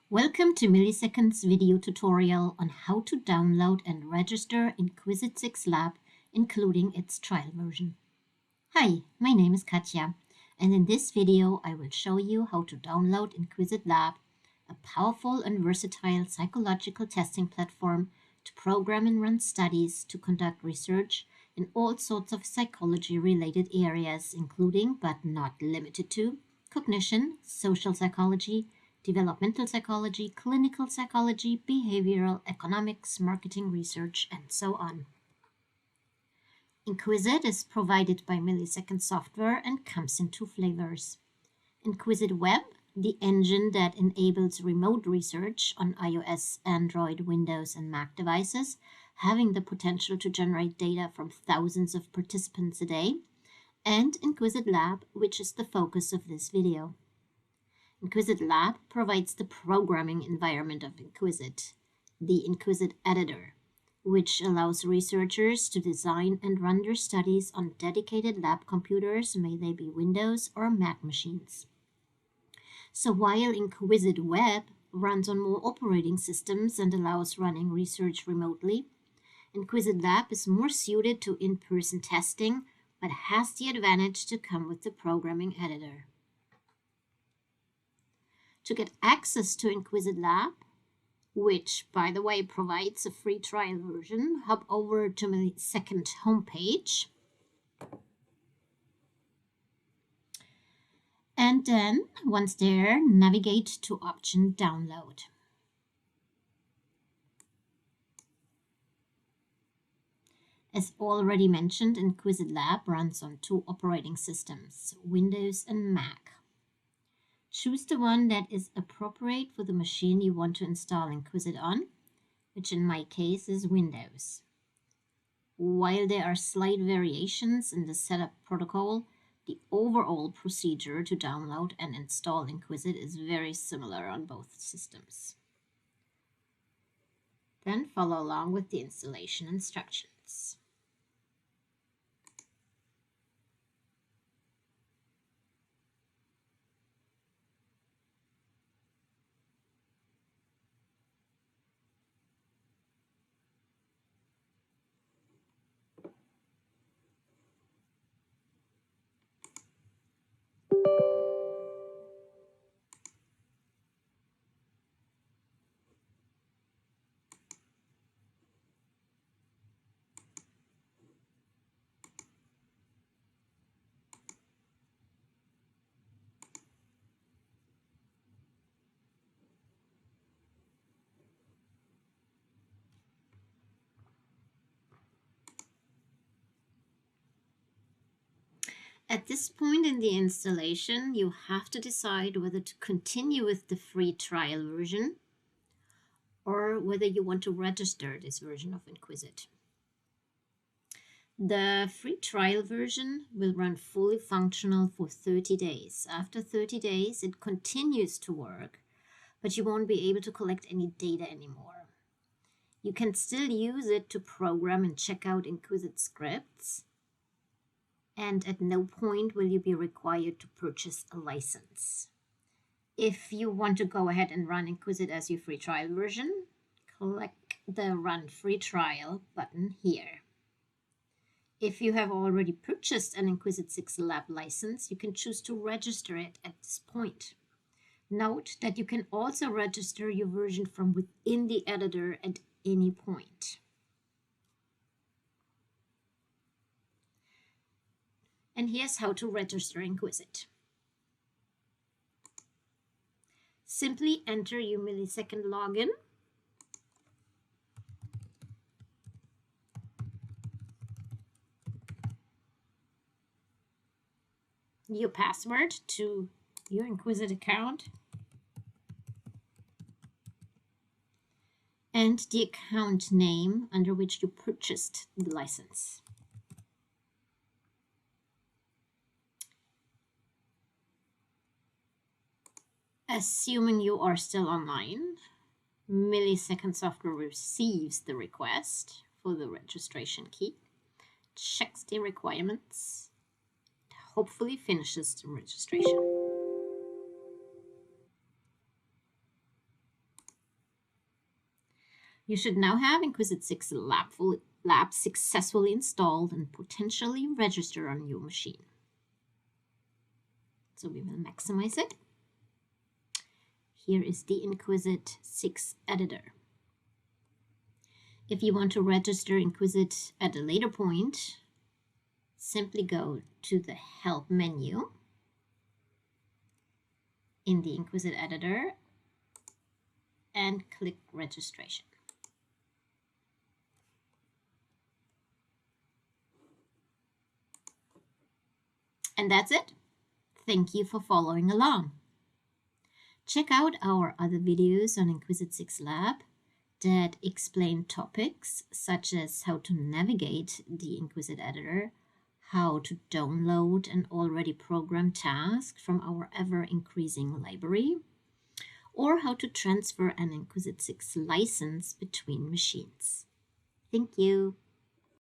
Welcome to Milliseconds video tutorial on how to download and register Inquisit 6 Lab, including its trial version. Hi, my name is Katja, and in this video I will show you how to download Inquisit Lab, a powerful and versatile psychological testing platform to program and run studies to conduct research in all sorts of psychology-related areas, including but not limited to cognition, social psychology, developmental psychology, clinical psychology, behavioral economics, marketing research, and so on. Inquisit is provided by Millisecond Software and comes in two flavors. Inquisit Web, the engine that enables remote research on iOS, Android, Windows, and Mac devices, having the potential to generate data from thousands of participants a day, and Inquisit Lab, which is the focus of this video. Inquisit Lab provides the programming environment of Inquisit, the Inquisit editor, which allows researchers to design and run their studies on dedicated lab computers, may they be Windows or Mac machines. So while Inquisit Web runs on more operating systems and allows running research remotely, Inquisit Lab is more suited to in-person testing, but has the advantage to come with the programming editor. To get access to Inquisit Lab, which, by the way, provides a free trial version, hop over to my second homepage. And then, once there, navigate to option Download. As already mentioned, Inquisit Lab runs on two operating systems, Windows and Mac. Choose the one that is appropriate for the machine you want to install Inquisit on, which in my case is Windows. While there are slight variations in the setup protocol, the overall procedure to download and install Inquisit is very similar on both systems. Then follow along with the installation instructions. At this point in the installation, you have to decide whether to continue with the free trial version or whether you want to register this version of Inquisit. The free trial version will run fully functional for 30 days. After 30 days, it continues to work, but you won't be able to collect any data anymore. You can still use it to program and check out Inquisit scripts, and at no point will you be required to purchase a license. If you want to go ahead and run Inquisit as your free trial version, click the Run Free Trial button here. If you have already purchased an Inquisit 6 Lab license, you can choose to register it at this point. Note that you can also register your version from within the editor at any point. And here's how to register Inquisit. Simply enter your Millisecond login. Your password to your Inquisit account. And the account name under which you purchased the license. Assuming you are still online, Millisecond Software receives the request for the registration key, checks the requirements, hopefully finishes the registration. You should now have Inquisit 6 Lab successfully installed and potentially register on your machine. So we will maximize it. Here is the Inquisit 6 editor. If you want to register Inquisit at a later point, simply go to the Help menu in the Inquisit editor and click Registration. And that's it. Thank you for following along. Check out our other videos on Inquisit 6 Lab that explain topics such as how to navigate the Inquisit editor, how to download an already programmed task from our ever-increasing library, or how to transfer an Inquisit 6 license between machines. Thank you.